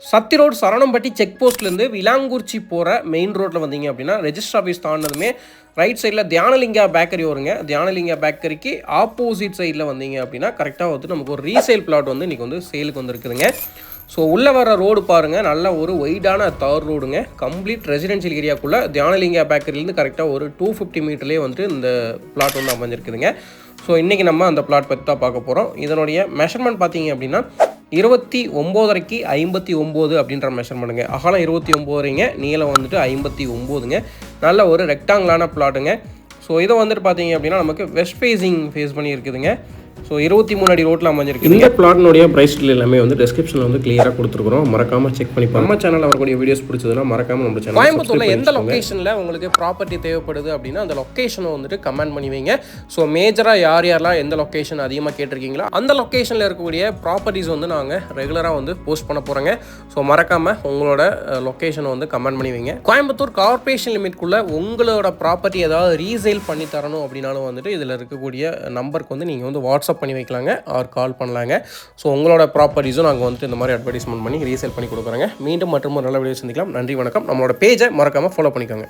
சத்தி road Saravanampatti check போஸ்ட்லேருந்து Vilankurichi போகிற main ரோட்டில் வந்தீங்க அப்படின்னா ரெஜிஸ்டர் ஆஃபீஸ் தாண்டதுமே ரைட் சைடில் தியானலிங்கா பேக்கரி வருங்க. தியானலிங்கா பேக்கரிக்கு ஆப்போசிட் சைடில் வந்தீங்க அப்படின்னா கரெக்டாக வந்து நமக்கு ஒரு ரீசேல் பிளாட் வந்து இன்றைக்கி வந்து சேலுக்கு வந்துருக்குதுங்க. ஸோ உள்ளே வர ரோடு பாருங்கள், நல்ல ஒரு ஒய்டான தார் ரோடுங்க. கம்ப்ளீட் ரெசிடென்ஷியல் ஏரியாக்குள்ளே தியானலிங்கா பேக்கரிலேருந்து கரெக்டாக ஒரு 250 மீட்டர்லேயே வந்துட்டு இந்த பிளாட் வந்து அமைஞ்சிருக்குதுங்க. ஸோ இன்றைக்கி நம்ம அந்த பிளாட் பற்றி தான் பார்க்க போகிறோம். இதனுடைய மெஷர்மெண்ட் பார்த்தீங்க அப்படின்னா 29.5 59 அப்படின்ற மெஷர்மெண்ட்டுங்க. அகலம் 29ங்க, நீளம் வந்துட்டு 59ங்க. நல்ல ஒரு ரெக்டாங்கிளான பிளாட்டுங்க. ஸோ இதை வந்துட்டு பார்த்தீங்க அப்படின்னா நமக்கு வெஸ்ட் ஃபேஸிங் ஃபேஸ் பண்ணி இருக்குதுங்க. ஸோ 23 அடி ரோட்டில் அமைஞ்சிருக்கு. இந்த பிளாட்னுடைய ப்ரைஸ் எல்லாமே வந்து டிஸ்கிரிப்ஷனில் வந்து கிளியராக கொடுத்துருக்குறோம். மறக்காமல் செக் பண்ணி நம்ம சேனல் வரக்கூடிய வீடியோஸ் பிடிச்சதுன்னா மறக்காமல் நம்ம சேனல். கோயம்புத்தூரில் எந்த லொக்கேஷனில் உங்களுக்கு ப்ராப்பர்ட்டி தேவைப்படுது அப்படின்னா அந்த லொக்கேஷனை வந்துட்டு கமெண்ட் பண்ணி வைங்க. ஸோ மேஜராக யாரெல்லாம் எந்த லொக்கேஷன் அதிகமாக கேட்டிருக்கீங்களோ அந்த லொக்கேஷனில் இருக்கக்கூடிய ப்ராப்பர்ட்டிஸ் வந்து நாங்கள் ரெகுலராக வந்து போஸ்ட் பண்ண போகிறோங்க. ஸோ மறக்காமல் உங்களோட லொக்கேஷனை வந்து கமெண்ட் பண்ணி வைங்க. கோயம்புத்தூர் கார்பரேஷன் லிமிட்குள்ளே உங்களோட ப்ராப்பர்ட்டி ஏதாவது ரீசேல் பண்ணி தரணும் அப்படின்னாலும் வந்துட்டு இதில் இருக்கக்கூடிய நம்பருக்கு வந்து நீங்கள் வந்து வாட்ஸ்அப் பண்ணி வைக்கலாங்க, ஆர் கால் பண்ணலாங்க. ஸோ உங்களோட ப்ராப்பர்ட்டிஸும் நாங்கள் வந்துட்டு இந்த மாதிரி அட்வர்டைஸ்மெண்ட் பண்ணி ரீசேல் பண்ணி கொடுக்குறோங்க. மீண்டும் மற்றும் ஒரு நல்ல வீடியோ சந்திக்கலாம். நன்றி, வணக்கம். நம்மளோட பேஜை மறக்காமல் ஃபாலோ பண்ணிக்கோங்க.